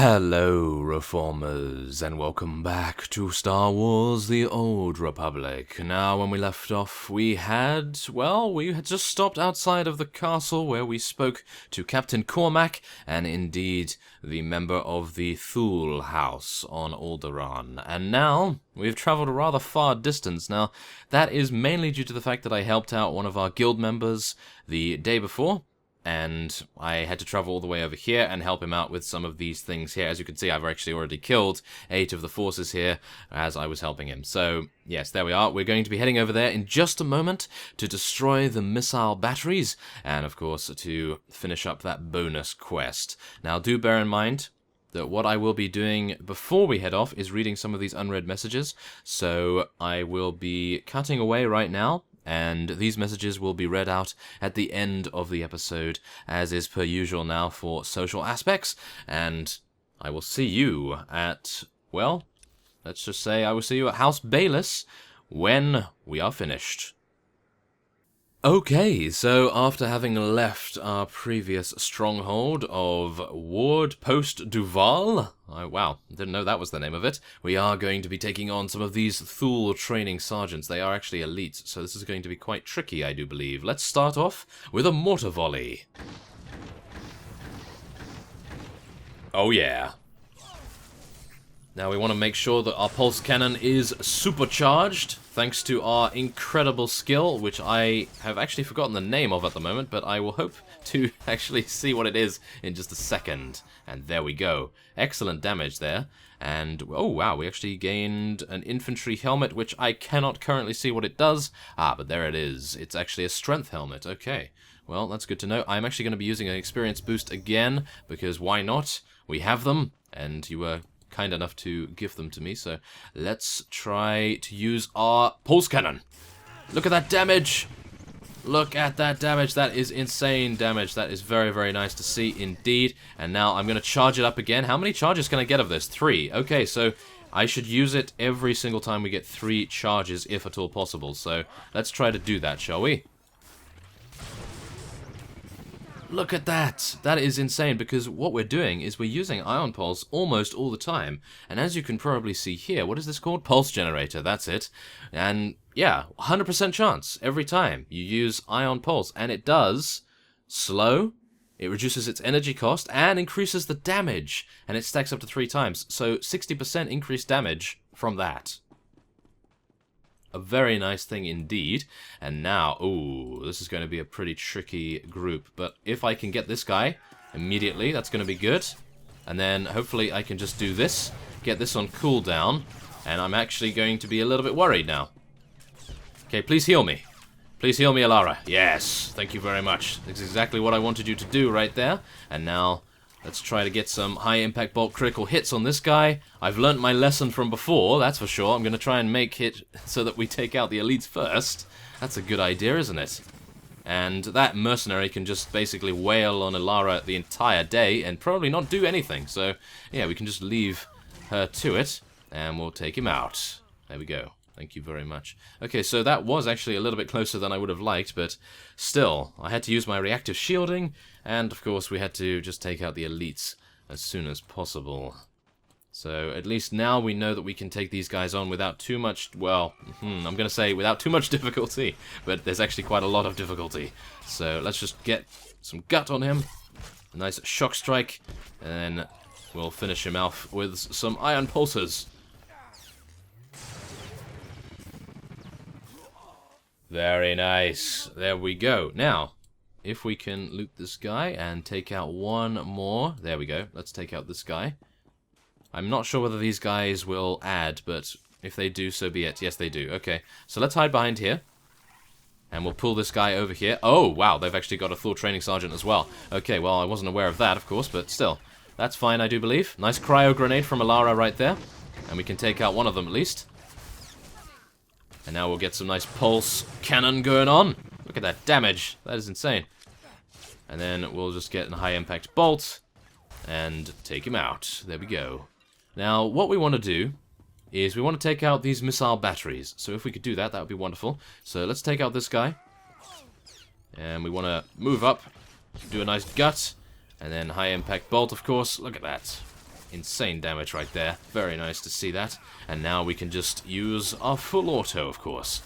Hello, Reformers, and welcome back to Star Wars The Old Republic. Now, when we left off, we had just stopped outside of the castle where we spoke to Captain Cormac, and indeed the member of the Thule House on Alderaan. And now, we've travelled a rather far distance. Now, that is mainly due to the fact that I helped out one of our guild members the day before, and I had to travel all the way over here and help him out with some of these things here. As you can see, I've actually already killed 8 of the forces here as I was helping him. So, yes, there we are. We're going to be heading over there in just a moment to destroy the missile batteries and, of course, to finish up that bonus quest. Now, do bear in mind that what I will be doing before we head off is reading some of these unread messages. So, I will be cutting away right now, and these messages will be read out at the end of the episode, as is per usual now for social aspects, and I will see you at, well, let's just say I will see you at House Bayless when we are finished. Okay, so after having left our previous stronghold of Ward Post Duval, wow, didn't know that was the name of it, we are going to be taking on some of these Thule training sergeants. They are actually elites, so this is going to be quite tricky, I do believe. Let's start off with a mortar volley. Oh yeah. Now we want to make sure that our pulse cannon is supercharged, thanks to our incredible skill, which I have actually forgotten the name of at the moment, but I will hope to actually see what it is in just a second. And there we go. Excellent damage there. And, oh wow, we actually gained an infantry helmet, which I cannot currently see what it does. Ah, but there it is. It's actually a strength helmet. Okay. Well, that's good to know. I'm actually going to be using an experience boost again, because why not? We have them, and you were kind enough to give them to me, so let's try to use our pulse cannon. Look at that damage! Look at that damage. That is insane damage. That is very, very nice to see indeed. And now I'm going to charge it up again. How many charges can I get of this? 3. Okay, so I should use it every single time we get 3 charges, if at all possible. So let's try to do that, shall we? Look at that! That is insane, because what we're doing is we're using ion pulse almost all the time. And as you can probably see here, what is this called? Pulse generator, that's it. And yeah, 100% chance every time you use ion pulse. And it does slow, it reduces its energy cost, and increases the damage. And it stacks up to 3 times. So 60% increased damage from that. A very nice thing indeed. And now, ooh, this is going to be a pretty tricky group. But if I can get this guy immediately, that's going to be good. And then hopefully I can just do this, get this on cooldown, and I'm actually going to be a little bit worried now. Okay, please heal me. Please heal me, Alara. Yes, thank you very much. That's exactly what I wanted you to do right there. And now, let's try to get some high-impact bolt critical hits on this guy. I've learnt my lesson from before, that's for sure. I'm going to try and make it so that we take out the elites first. That's a good idea, isn't it? And that mercenary can just basically wail on Alara the entire day and probably not do anything. So, yeah, we can just leave her to it, and we'll take him out. There we go. Thank you very much. Okay, so that was actually a little bit closer than I would have liked, but still, I had to use my reactive shielding, and of course we had to just take out the elites as soon as possible. So at least now we know that we can take these guys on without too much, well, I'm going to say without too much difficulty, but there's actually quite a lot of difficulty. So let's just get some gut on him, a nice shock strike, and then we'll finish him off with some ion pulses. Very nice. There we go. Now, if we can loot this guy and take out one more. There we go. Let's take out this guy. I'm not sure whether these guys will add, but if they do, so be it. Yes, they do. Okay, so let's hide behind here. And we'll pull this guy over here. Oh, wow, they've actually got a full training sergeant as well. Okay, well, I wasn't aware of that, of course, but still. That's fine, I do believe. Nice cryo grenade from Alara right there. And we can take out one of them at least. And now we'll get some nice pulse cannon going on. Look at that damage. That is insane. And then we'll just get a high impact bolt and take him out. There we go. Now, what we want to do is we want to take out these missile batteries. So if we could do that, that would be wonderful. So let's take out this guy. And we want to move up, do a nice gut, and then high impact bolt, of course. Look at that. insane damage right there. Very nice to see that. And now we can just use our full auto, of course.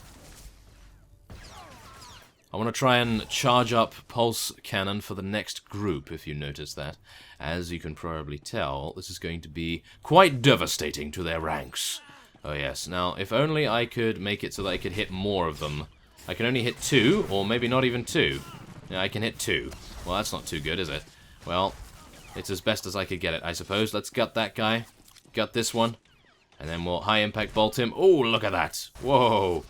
I want to try and charge up Pulse Cannon for the next group, if you notice that. As you can probably tell, this is going to be quite devastating to their ranks. Oh yes, now, if only I could make it so that I could hit more of them. I can only hit 2, or maybe not even 2. Yeah, I can hit 2. Well, that's not too good, is it? Well, it's as best as I could get it, I suppose. Let's gut that guy. Gut this one. And then we'll high impact bolt him. Oh, look at that! Whoa!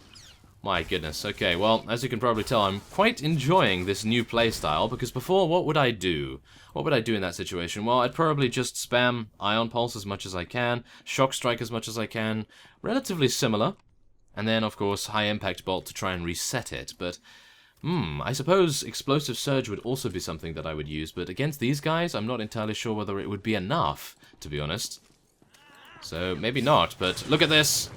My goodness. Okay, well, as you can probably tell, I'm quite enjoying this new playstyle, because before, what would I do? What would I do in that situation? Well, I'd probably just spam Ion Pulse as much as I can, Shock Strike as much as I can, relatively similar, and then, of course, High Impact Bolt to try and reset it, but, I suppose Explosive Surge would also be something that I would use, but against these guys, I'm not entirely sure whether it would be enough, to be honest. So, maybe not, but look at this!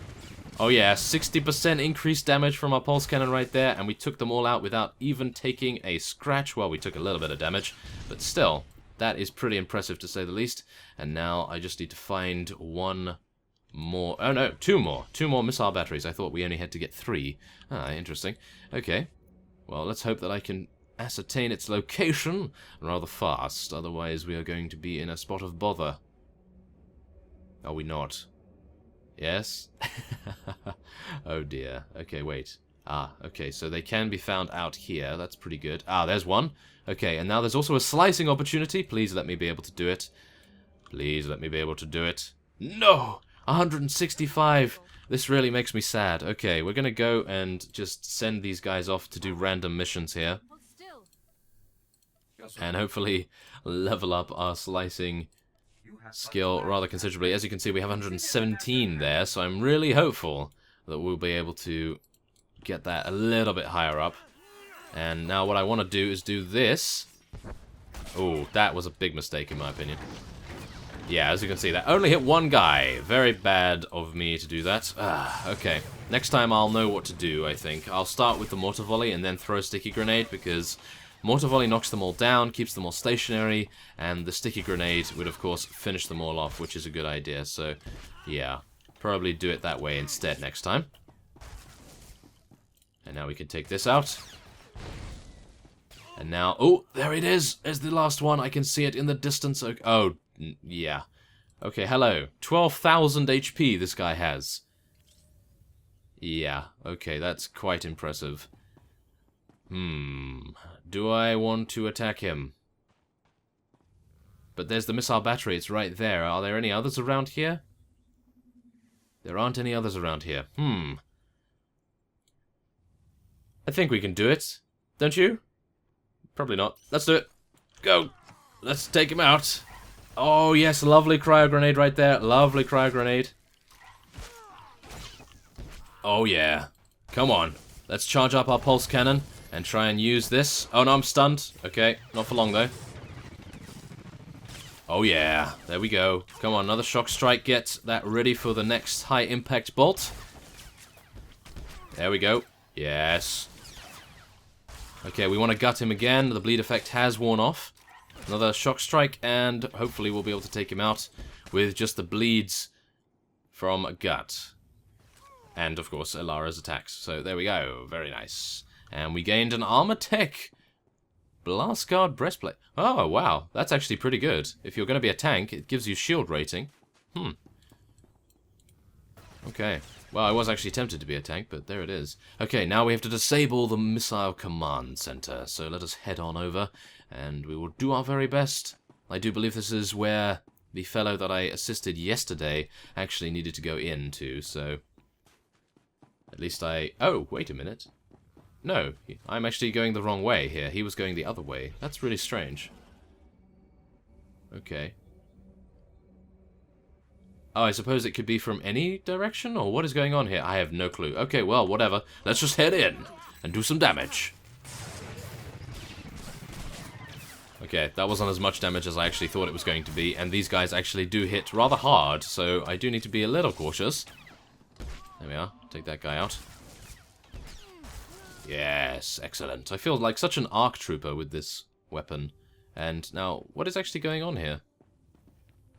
Oh yeah, 60% increased damage from our Pulse Cannon right there, and we took them all out without even taking a scratch. Well, we took a little bit of damage, but still, that is pretty impressive to say the least. And now I just need to find one more... Oh no, two more. Two more missile batteries. I thought we only had to get 3. Ah, interesting. Okay. Well, let's hope that I can ascertain its location rather fast. Otherwise, we are going to be in a spot of bother. Are we not? Yes? Oh dear. Okay, wait. Ah, okay, so they can be found out here. That's pretty good. Ah, there's one. Okay, and now there's also a slicing opportunity. Please let me be able to do it. Please let me be able to do it. No! 165! This really makes me sad. Okay, we're gonna go and just send these guys off to do random missions here. And hopefully level up our slicing skill rather considerably. As you can see, we have 117 there, so I'm really hopeful that we'll be able to get that a little bit higher up. And now what I want to do is do this. Oh, that was a big mistake in my opinion. Yeah, as you can see, that only hit one guy. Very bad of me to do that. Okay. Next time I'll know what to do, I think. I'll start with the Mortar Volley and then throw a Sticky Grenade, because Mortar Volley knocks them all down, keeps them all stationary, and the Sticky Grenade would, of course, finish them all off, which is a good idea. So, yeah, probably do it that way instead next time. And now we can take this out. And now, oh, there it is! There's the last one. I can see it in the distance. Oh, yeah. Okay, hello. 12,000 HP this guy has. Yeah, okay, that's quite impressive. Do I want to attack him? But there's the missile battery, it's right there. Are there any others around here? There aren't any others around here. I think we can do it. Don't you? Probably not. Let's do it. Go! Let's take him out. Oh yes, lovely cryo grenade right there. Lovely cryo grenade. Oh yeah. Come on. Let's charge up our pulse cannon and try and use this. Oh no, I'm stunned. Okay, not for long though. Oh yeah, there we go. Come on, another shock strike. Get that ready for the next high impact bolt. There we go. Yes. Okay, we want to gut him again. The bleed effect has worn off. Another shock strike, and hopefully we'll be able to take him out with just the bleeds from a gut. And, of course, Elara's attacks. So, there we go. Very nice. And we gained an armor tech blast guard breastplate. Oh, wow. That's actually pretty good. If you're going to be a tank, it gives you shield rating. Okay. Well, I was actually tempted to be a tank, but there it is. Okay, now we have to disable the missile command center. So let us head on over, and we will do our very best. I do believe this is where the fellow that I assisted yesterday actually needed to go into, so... At least I... Oh, wait a minute. No, I'm actually going the wrong way here. He was going the other way. That's really strange. Okay. Oh, I suppose it could be from any direction? Or what is going on here? I have no clue. Okay, well, whatever. Let's just head in and do some damage. Okay, that wasn't as much damage as I actually thought it was going to be. And these guys actually do hit rather hard, so I do need to be a little cautious. There we are. Take that guy out. Yes, excellent. I feel like such an ARC trooper with this weapon. And now, what is actually going on here?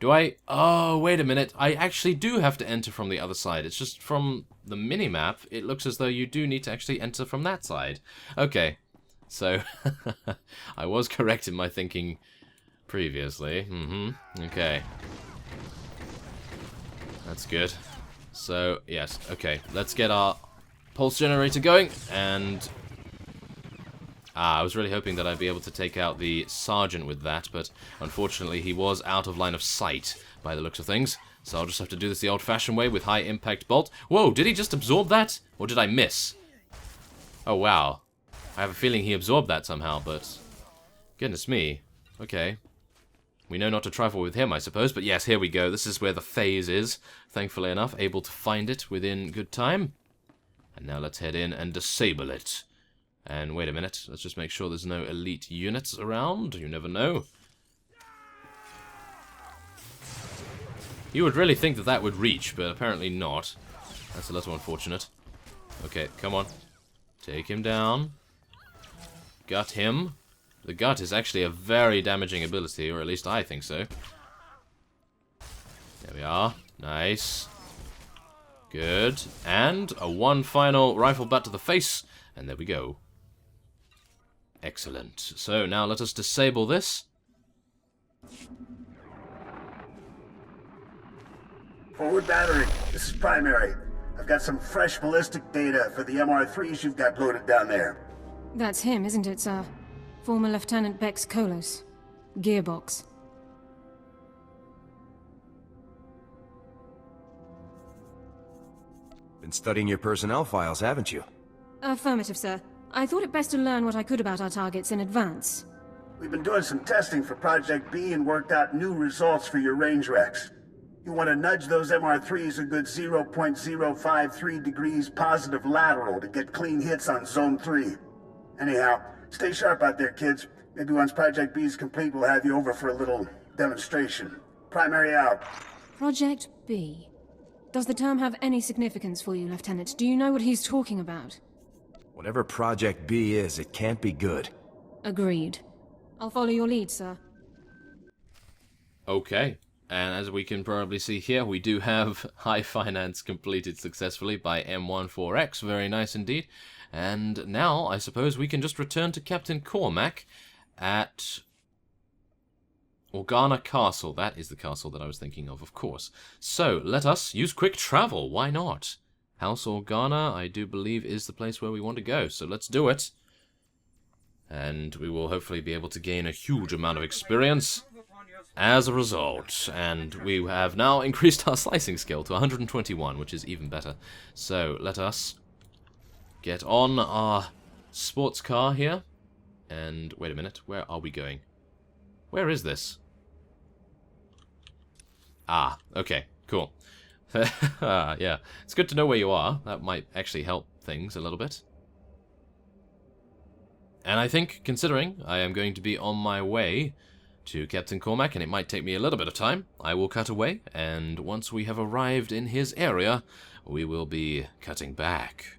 Do I... Oh, wait a minute. I actually do have to enter from the other side. It's just from the mini-map, it looks as though you do need to actually enter from that side. Okay. So, I was correct in my thinking previously. Okay. That's good. So, yes. Okay. Let's get our pulse generator going, and... I was really hoping that I'd be able to take out the sergeant with that, but unfortunately he was out of line of sight by the looks of things. So I'll just have to do this the old-fashioned way with high-impact bolt. Whoa, did he just absorb that? Or did I miss? Oh, wow. I have a feeling he absorbed that somehow, but... Goodness me. Okay. We know not to trifle with him, I suppose, but yes, here we go. This is where the phase is, thankfully enough, able to find it within good time. And now let's head in and disable it. And wait a minute, let's just make sure there's no elite units around. You never know. You would really think that that would reach, but apparently not. That's a little unfortunate. Okay, come on. Take him down. Gut him. The gut is actually a very damaging ability, or at least I think so. There we are. Nice. Good. And a one final rifle butt to the face. And there we go. Excellent. So now let us disable this. Forward battery, this is primary. I've got some fresh ballistic data for the MR3s you've got loaded down there. That's him, isn't it, sir? Former Lieutenant Bex Kolos. Gearbox. Been studying your personnel files, haven't you? Affirmative, sir. I thought it best to learn what I could about our targets in advance. We've been doing some testing for Project B and worked out new results for your range recs. You want to nudge those MR3s a good 0.053 degrees positive lateral to get clean hits on Zone 3. Anyhow, stay sharp out there, kids. Maybe once Project B is complete, we'll have you over for a little demonstration. Primary out. Project B. Does the term have any significance for you, Lieutenant? Do you know what he's talking about? Whatever Project B is, it can't be good. Agreed. I'll follow your lead, sir. Okay. And as we can probably see here, we do have High Finance completed successfully by M14X. Very nice indeed. And now, I suppose we can just return to Captain Cormac at Organa Castle. That is the castle that I was thinking of course. So, let us use quick travel. Why not? House Organa, I do believe, is the place where we want to go. So let's do it. And we will hopefully be able to gain a huge amount of experience as a result. And we have now increased our slicing skill to 121, which is even better. So let us get on our sports car here. And wait a minute, where are we going? Where is this? Ah, okay, cool. Yeah, it's good to know where you are. That might actually help things a little bit. And I think, considering I am going to be on my way to Captain Cormac, and it might take me a little bit of time, I will cut away, and once we have arrived in his area, we will be cutting back.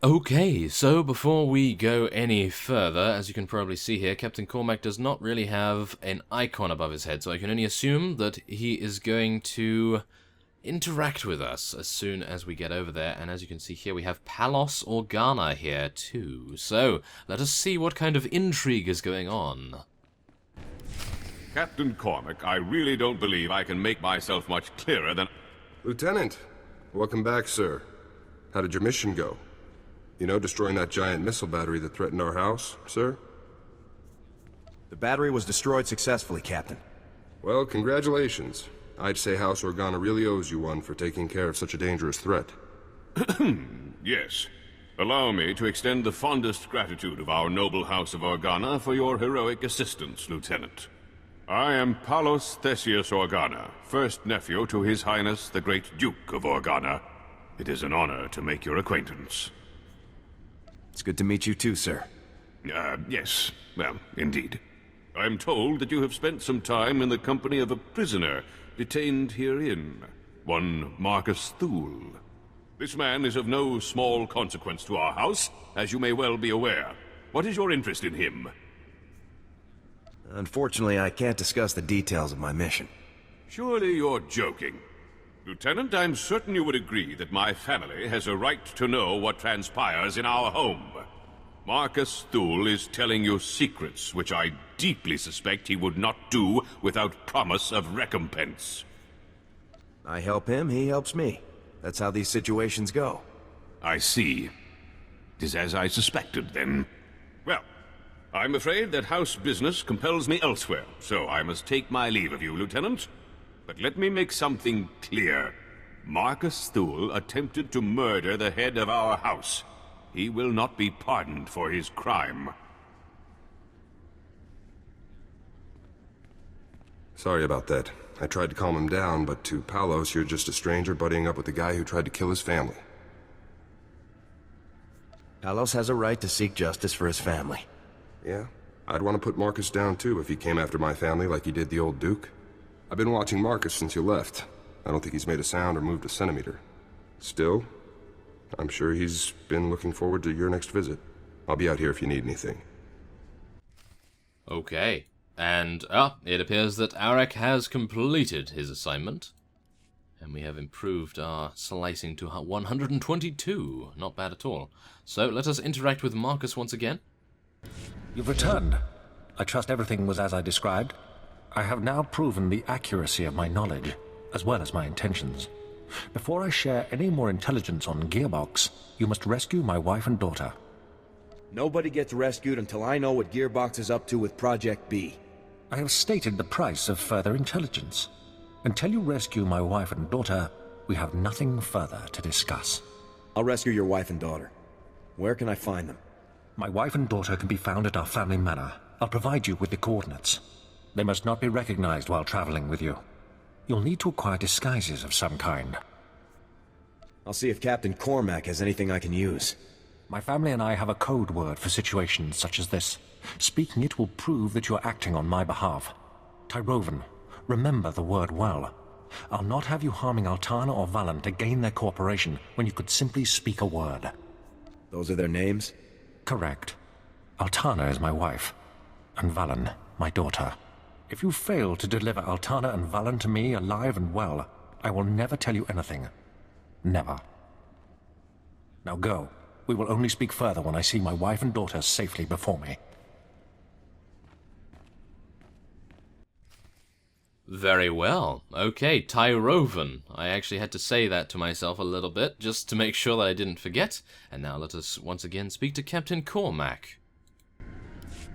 Okay, so before we go any further, as you can probably see here, Captain Cormac does not really have an icon above his head, so I can only assume that he is going to interact with us as soon as we get over there. And as you can see here, we have Palos Organa here too. So let us see what kind of intrigue is going on. Captain Cormac, I really don't believe I can make myself much clearer than... Lieutenant, welcome back, sir. How did your mission go? You know, destroying that giant missile battery that threatened our house, sir? The battery was destroyed successfully, Captain. Well, congratulations. I'd say House Organa really owes you one for taking care of such a dangerous threat. Yes. Allow me to extend the fondest gratitude of our noble House of Organa for your heroic assistance, Lieutenant. I am Palos Theseus Organa, first nephew to His Highness the Great Duke of Organa. It is an honor to make your acquaintance. It's good to meet you too, sir. Yes. Well, indeed. I'm told that you have spent some time in the company of a prisoner detained herein, one Marcus Thule. This man is of no small consequence to our house, as you may well be aware. What is your interest in him? Unfortunately, I can't discuss the details of my mission. Surely you're joking. Lieutenant, I'm certain you would agree that my family has a right to know what transpires in our home. Marcus Thule is telling you secrets which I deeply suspect he would not do without promise of recompense. I help him, he helps me. That's how these situations go. I see. It is as I suspected, then. Well, I'm afraid that house business compels me elsewhere, so I must take my leave of you, Lieutenant. But let me make something clear. Marcus Thule attempted to murder the head of our house. He will not be pardoned for his crime. Sorry about that. I tried to calm him down, but to Palos, you're just a stranger buddying up with the guy who tried to kill his family. Palos has a right to seek justice for his family. Yeah? I'd want to put Marcus down too if he came after my family like he did the old Duke. I've been watching Marcus since you left. I don't think he's made a sound or moved a centimeter. Still, I'm sure he's been looking forward to your next visit. I'll be out here if you need anything. Okay. And, it appears that Arak has completed his assignment. And we have improved our slicing to 122. Not bad at all. So, let us interact with Marcus once again. You've returned. I trust everything was as I described. I have now proven the accuracy of my knowledge, as well as my intentions. Before I share any more intelligence on Gearbox, you must rescue my wife and daughter. Nobody gets rescued until I know what Gearbox is up to with Project B. I have stated the price of further intelligence. Until you rescue my wife and daughter, we have nothing further to discuss. I'll rescue your wife and daughter. Where can I find them? My wife and daughter can be found at our family manor. I'll provide you with the coordinates. They must not be recognized while traveling with you. You'll need to acquire disguises of some kind. I'll see if Captain Cormac has anything I can use. My family and I have a code word for situations such as this. Speaking it will prove that you are acting on my behalf. Tyrovan, remember the word well. I'll not have you harming Altana or Valen to gain their cooperation when you could simply speak a word. Those are their names? Correct. Altana is my wife, and Valen, my daughter. If you fail to deliver Altana and Valen to me alive and well, I will never tell you anything. Never. Now go. We will only speak further when I see my wife and daughter safely before me. Very well. Okay, Tyrovan. I actually had to say that to myself a little bit, just to make sure that I didn't forget. And now let us once again speak to Captain Cormac.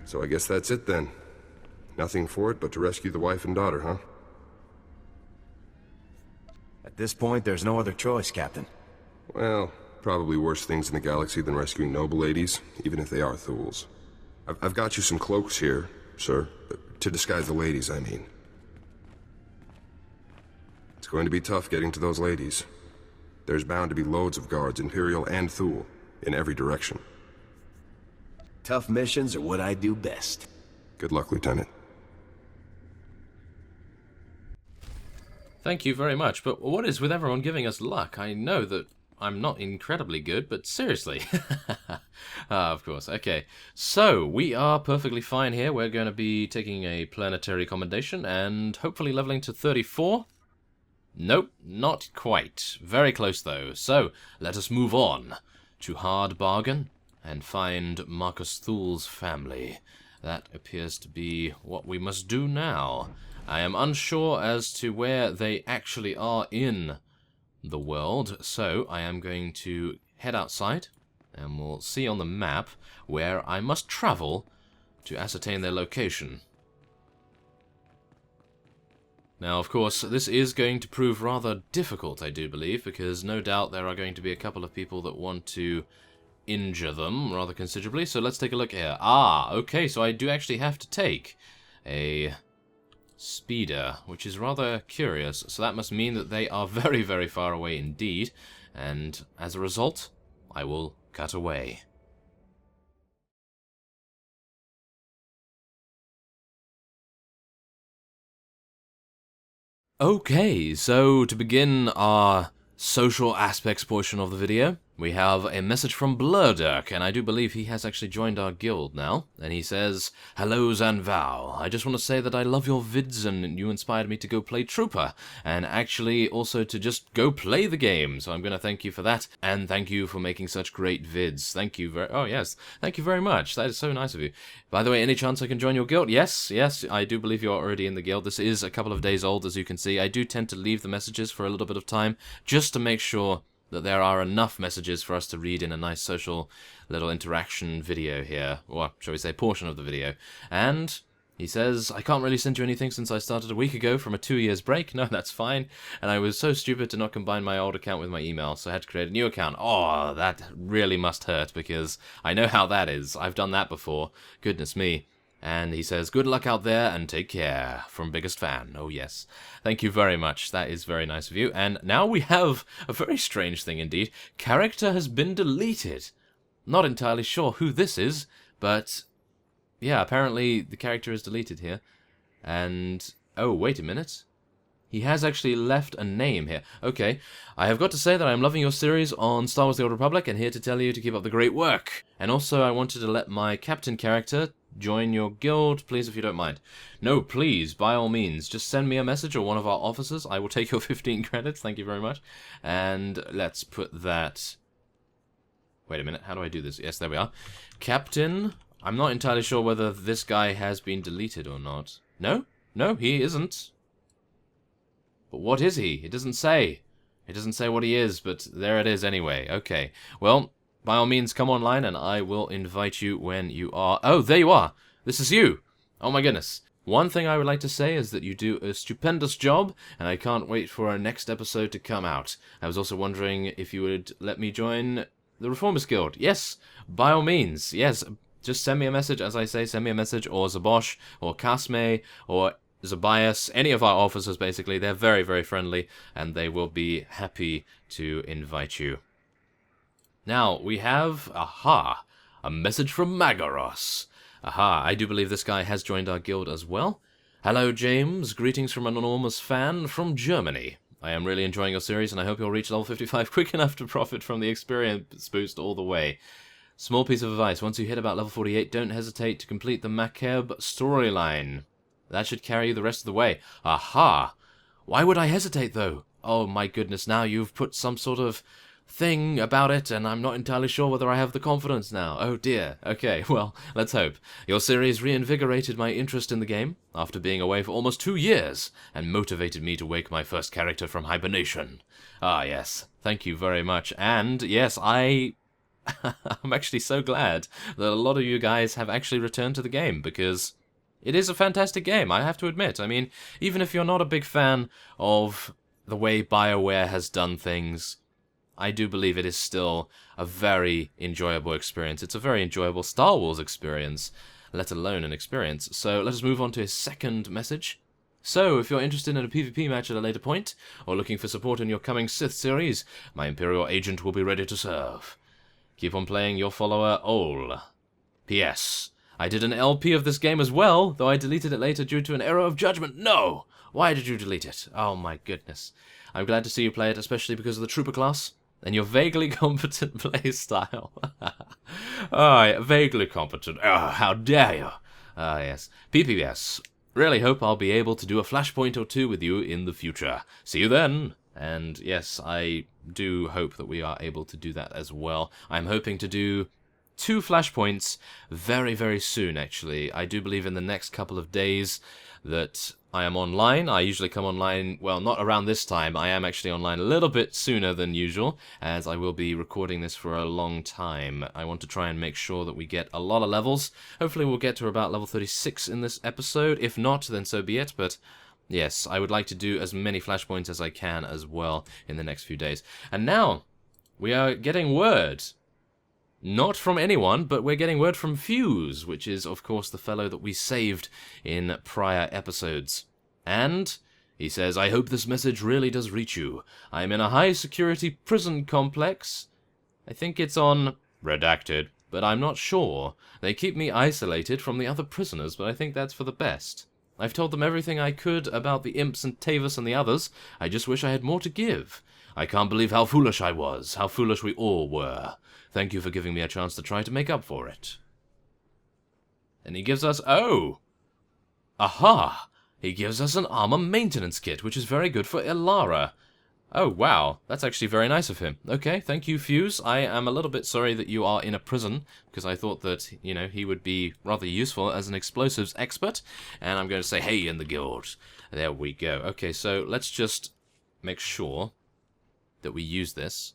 So I guess that's it then. Nothing for it but to rescue the wife and daughter, huh? At this point, there's no other choice, Captain. Well, probably worse things in the galaxy than rescuing noble ladies, even if they are Thules. I've got you some cloaks here, sir. To disguise the ladies, I mean. It's going to be tough getting to those ladies. There's bound to be loads of guards, Imperial and Thule, in every direction. Tough missions are what I do best. Good luck, Lieutenant. Thank you very much, but what is with everyone giving us luck? I know that I'm not incredibly good, but seriously. Of course, okay. So, we are perfectly fine here. We're going to be taking a planetary commendation and hopefully leveling to 34. Nope, not quite. Very close though. So, let us move on to Hard Bargain and find Marcus Thule's family. That appears to be what we must do now. I am unsure as to where they actually are in the world, so I am going to head outside and we'll see on the map where I must travel to ascertain their location. Now, of course, this is going to prove rather difficult, I do believe, because no doubt there are going to be a couple of people that want to injure them rather considerably. So let's take a look here. Ah, okay, so I do actually have to take a speeder, which is rather curious. So that must mean that they are very, very far away indeed. And as a result, I will cut away. Okay, so to begin our social aspects portion of the video, We have a message from Blurdirk, and I do believe he has actually joined our guild now. And he says, "Hello, Zanval. I just want to say that I love your vids, and you inspired me to go play Trooper, and actually also to just go play the game. So I'm going to thank you for that, and thank you for making such great vids. Thank you very... Oh, yes. Thank you very much. That is so nice of you. By the way, any chance I can join your guild? Yes, I do believe you're already in the guild. This is a couple of days old, as you can see. I do tend to leave the messages for a little bit of time, just to make sure that there are enough messages for us to read in a nice social little interaction video here, or shall we say portion of the video. And he says, "I can't really send you anything since I started a week ago from a 2 years break." No, that's fine. And I was so stupid to not combine my old account with my email, so I had to create a new account. Oh, that really must hurt, because I know how that is. I've done that before. Goodness me. And he says, "Good luck out there and take care. From biggest fan." Oh, yes. Thank you very much. That is very nice of you. And now we have a very strange thing indeed. Character has been deleted. Not entirely sure who this is, but yeah, apparently the character is deleted here. And, oh, wait a minute. He has actually left a name here. Okay, "I have got to say that I am loving your series on Star Wars The Old Republic, and here to tell you to keep up the great work. And also I wanted to let my captain character join your guild, please, if you don't mind." No, please, by all means, just send me a message or one of our officers. I will take your 15 credits, thank you very much. And let's put that... Wait a minute, how do I do this? Yes, there we are. Captain, I'm not entirely sure whether this guy has been deleted or not. No? No, he isn't. But what is he? It doesn't say. It doesn't say what he is, but there it is anyway. Okay, well, by all means, come online and I will invite you when you are... Oh, there you are! This is you! Oh my goodness. One thing I would like to say is that you do a stupendous job, and I can't wait for our next episode to come out. I was also wondering if you would let me join the Reformist Guild. Yes, by all means, yes. Just send me a message, as I say, send me a message, or Zabosh, or Kasme, or Zabias, any of our officers, basically. They're very, very friendly, and they will be happy to invite you. Now, we have, aha, a message from Magaros. Aha, I do believe this guy has joined our guild as well. "Hello, James. Greetings from an enormous fan from Germany. I am really enjoying your series, and I hope you'll reach level 55 quick enough to profit from the experience boost all the way. Small piece of advice, once you hit about level 48, don't hesitate to complete the Makeb storyline. That should carry you the rest of the way." Aha! Why would I hesitate, though? Oh my goodness, now you've put some sort of thing about it, and I'm not entirely sure whether I have the confidence now. Oh dear. Okay, well, let's hope. "Your series reinvigorated my interest in the game, after being away for almost 2 years, and motivated me to wake my first character from hibernation." Ah, yes. Thank you very much. And, yes, I'm actually so glad that a lot of you guys have actually returned to the game, because it is a fantastic game, I have to admit. I mean, even if you're not a big fan of the way BioWare has done things, I do believe it is still a very enjoyable experience. It's a very enjoyable Star Wars experience, let alone an experience. So let us move on to his second message. "So, if you're interested in a PvP match at a later point, or looking for support in your coming Sith series, my Imperial agent will be ready to serve. Keep on playing, your follower, Ol. P.S. I did an LP of this game as well, though I deleted it later due to an error of judgment. No! Why did you delete it? Oh my goodness. I'm glad to see you play it, especially because of the Trooper class and your vaguely competent play style." Oh, vaguely competent. Oh, how dare you! Ah, yes. PPS. Really hope I'll be able to do a flashpoint or two with you in the future. See you then! And yes, I do hope that we are able to do that as well. I'm hoping to do 2 flashpoints very, very soon, actually. I do believe in the next couple of days that I am online. I usually come online, well, not around this time. I am actually online a little bit sooner than usual, as I will be recording this for a long time. I want to try and make sure that we get a lot of levels. Hopefully we'll get to about level 36 in this episode. If not, then so be it, but yes, I would like to do as many flashpoints as I can as well in the next few days. And now, we are getting word. Not from anyone, but we're getting word from Fuse, which is, of course, the fellow that we saved in prior episodes. And he says, "I hope this message really does reach you. I am in a high-security prison complex. I think it's on Redacted, but I'm not sure. They keep me isolated from the other prisoners, but I think that's for the best. I've told them everything I could about the imps and Tavis and the others. I just wish I had more to give. I can't believe how foolish I was, how foolish we all were. Thank you for giving me a chance to try to make up for it. And he gives us... Oh! Aha! He gives us an armor maintenance kit, which is very good for Ilara. Oh, wow. That's actually very nice of him. Okay, thank you, Fuse. I am a little bit sorry that you are in a prison, because I thought that, you know, he would be rather useful as an explosives expert. And I'm going to say, hey, in the guild. There we go. Okay, so let's just make sure that we use this.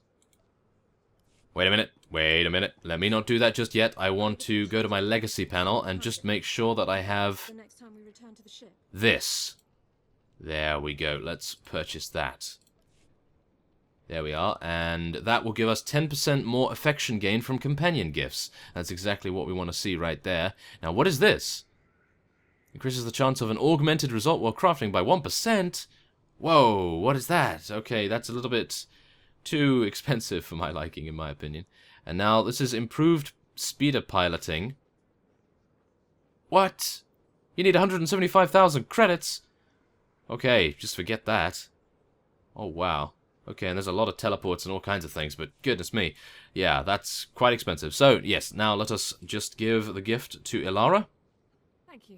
Wait a minute. Wait a minute. Let me not do that just yet. I want to go to my legacy panel and just make sure that I have The next time we return to the ship. this. There we go. Let's purchase that. There we are, and that will give us 10% more affection gain from companion gifts. That's exactly what we want to see right there. Now, what is this? Increases the chance of an augmented result while crafting by 1%? Whoa, what is that? Okay, that's a little bit too expensive for my liking, in my opinion. And now, this is improved speeder piloting. What? You need 175,000 credits? Okay, just forget that. Oh, wow. Okay, and there's a lot of teleports and all kinds of things, but goodness me. Yeah, that's quite expensive. So, yes, now let us just give the gift to Ilara. Thank you.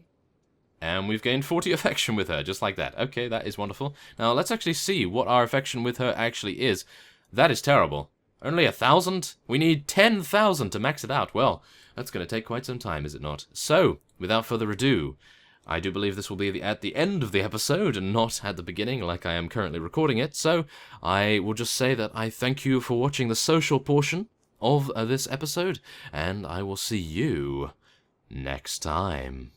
And we've gained 40 affection with her, just like that. Okay, that is wonderful. Now, let's actually see what our affection with her actually is. That is terrible. Only 1,000? We need 10,000 to max it out. Well, that's going to take quite some time, is it not? So, without further ado... I do believe this will be at the end of the episode and not at the beginning like I am currently recording it, so I will just say that I thank you for watching the social portion of this episode, and I will see you next time.